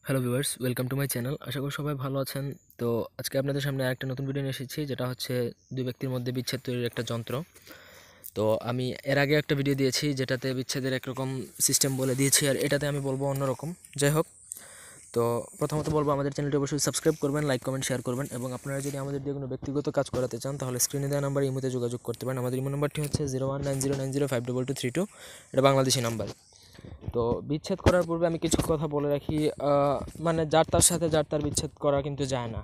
Hello viewers, welcome to my channel. আশা করি সবাই ভালো আছেন। তো আজকে আপনাদের সামনে একটা নতুন ভিডিও নিয়ে এসেছি, যেটা হচ্ছে দুই ব্যক্তির মধ্যে বিচ্ছেদ তৈরির একটা যন্ত্র। তো আমি এর আগে একটা ভিডিও দিয়েছি যেটাতে বিচ্ছেদের একরকম সিস্টেম বলে দিয়েছি, আর এটাতে আমি বলবো অন্যরকম। যাই হোক, তো প্রথমত বলবো আমাদের চ্যানেলটি অবশ্যই সাবস্ক্রাইব করবেন, লাইক কমেন্ট শেয়ার করবেন, এবং আপনারা যদি আমাদের দিয়ে কোনো ব্যক্তিগত কাজ করাতে চান তাহলে স্ক্রিনে দেওয়া নাম্বার ইমোতে যোগাযোগ করতে পারেন। আমাদের ইমো নাম্বারটি হচ্ছে 019090522232। এটা বাংলাদেশি নাম্বার। তো বিচ্ছেদ করার পূর্বে আমি কিছু কথা বলে রাখি। মানে যার তার সাথে যার তার বিচ্ছেদ করা কিন্তু যায় না,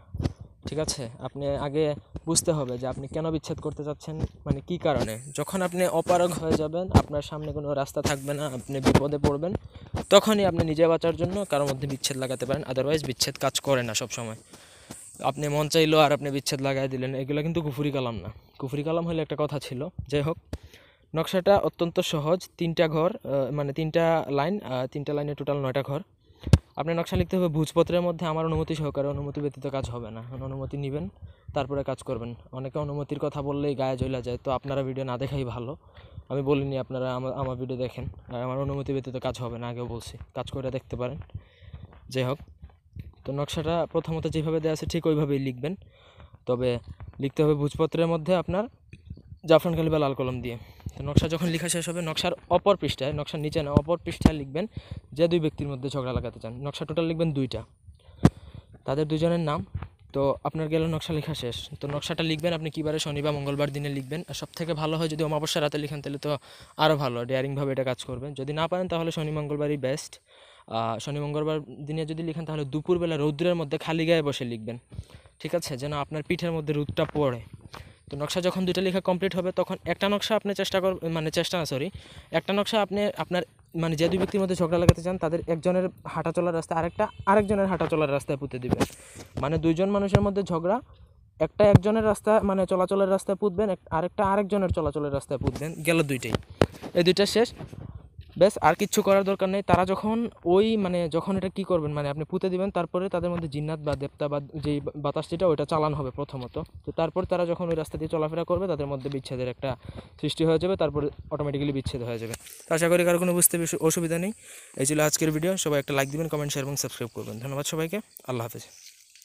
ঠিক আছে? আপনি আগে বুঝতে হবে যে আপনি কেন বিচ্ছেদ করতে চাচ্ছেন, মানে কী কারণে। যখন আপনি অপারগ হয়ে যাবেন, আপনার সামনে কোনো রাস্তা থাকবে না, আপনি বিপদে পড়বেন, তখনই আপনি নিজে বাঁচার জন্য কারোর মধ্যে বিচ্ছেদ লাগাতে পারেন। আদারওয়াইজ বিচ্ছেদ কাজ করে না সব সময়। আপনি মন চাইলো আর আপনি বিচ্ছেদ লাগাই দিলেন, এগুলো কিন্তু কুফরি কালাম না। কুফরি কালাম হলে একটা কথা ছিল। যাই হোক, নকশাটা অত্যন্ত সহজ। তিনটা ঘর, মানে তিনটা লাইনে টোটাল 9টা ঘর। আপনি নকশা লিখতে হবে ভূজপত্রের মধ্যে আমার অনুমতি সহকারে, অনুমতি ব্যতীত কাজ হবে না। অনুমতি নেবেন, তারপরে কাজ করবেন। অনেকে অনুমতির কথা বললেই গায়ে জ্বলা যায়, তো আপনারা ভিডিও না দেখাই ভালো। আমি বলিনি আপনারা আমার ভিডিও দেখেন, আর আমার অনুমতি ব্যতীত কাজ হবে না, আগেও বলছি। কাজ করে দেখতে পারেন। যাই হোক, তো নকশাটা প্রথমত যেভাবে দেওয়া আছে ঠিক ওইভাবেই লিখবেন। তবে লিখতে হবে ভূজপত্রের মধ্যে আপনার জাফরান কালি বা লাল কলম দিয়ে। তো নকশা যখন লেখা শেষ হবে, নকশার অপর পৃষ্ঠায়, নকশার নিচে না, অপর পৃষ্ঠায় লিখবেন যে দুই ব্যক্তির মধ্যে ঝগড়া লাগাতে চান। নকশা টোটাল লিখবেন 2টা, তাদের দুজনের নাম। তো আপনার গেল নকশা লেখা শেষ। তো নকশাটা লিখবেন আপনি কীবারে, শনিবার মঙ্গলবার দিনে লিখবেন। আর সবথেকে ভালো হয় যদি অমাবস্যা রাতে লিখেন, তাহলে তো আরও ভালো, ডেয়ারিংভাবে এটা কাজ করবেন। যদি না পারেন তাহলে শনি মঙ্গলবারই বেস্ট। শনি মঙ্গলবার দিনে যদি লিখেন তাহলে দুপুরবেলা রৌদ্রের মধ্যে খালি গায়ে বসে লিখবেন, ঠিক আছে? যেন আপনার পিঠের মধ্যে রোদটা পড়ে। তো নকশা যখন 2টা লেখা কমপ্লিট হবে, তখন একটা নকশা আপনি একটা নকশা আপনি আপনার, মানে যে দুই ব্যক্তির মধ্যে ঝগড়া লাগাতে চান তাদের একজনের হাঁটা চলার রাস্তায় আরেকজনের হাঁটা চলার রাস্তায় পুঁতে দিবেন। মানে দুইজন মানুষের মধ্যে ঝগড়া, একজনের রাস্তা মানে চলাচলের রাস্তায় পুঁতবেন, আরেকজনের চলাচলের রাস্তায় পুঁতবেন। গেল 2টাই, এই 2টা শেষ। ব্যাস, আর কিচ্ছু করার দরকার নেই। তারা যখন যখন এটা কী করবেন, মানে আপনি পুঁতে দিবেন, তারপরে তাদের মধ্যে জিন্নাত বা দেবতা বা যেই বাতাস যেটা, ওইটা চালানো হবে প্রথমত। তো তারপর তারা যখন ওই রাস্তা দিয়ে চলাফেরা করবে, তাদের মধ্যে বিচ্ছেদের একটা সৃষ্টি হয়ে যাবে, তারপরে অটোমেটিক্যালি বিচ্ছেদ হয়ে যাবে। তো আশা করি কারো কোনো বুঝতে অসুবিধা নেই। এই ছিল আজকের ভিডিও। সবাই একটা লাইক দিবেন, কমেন্ট শেয়ার এবং সাবস্ক্রাইব করবেন। ধন্যবাদ সবাইকে। আল্লাহ হাফেজ।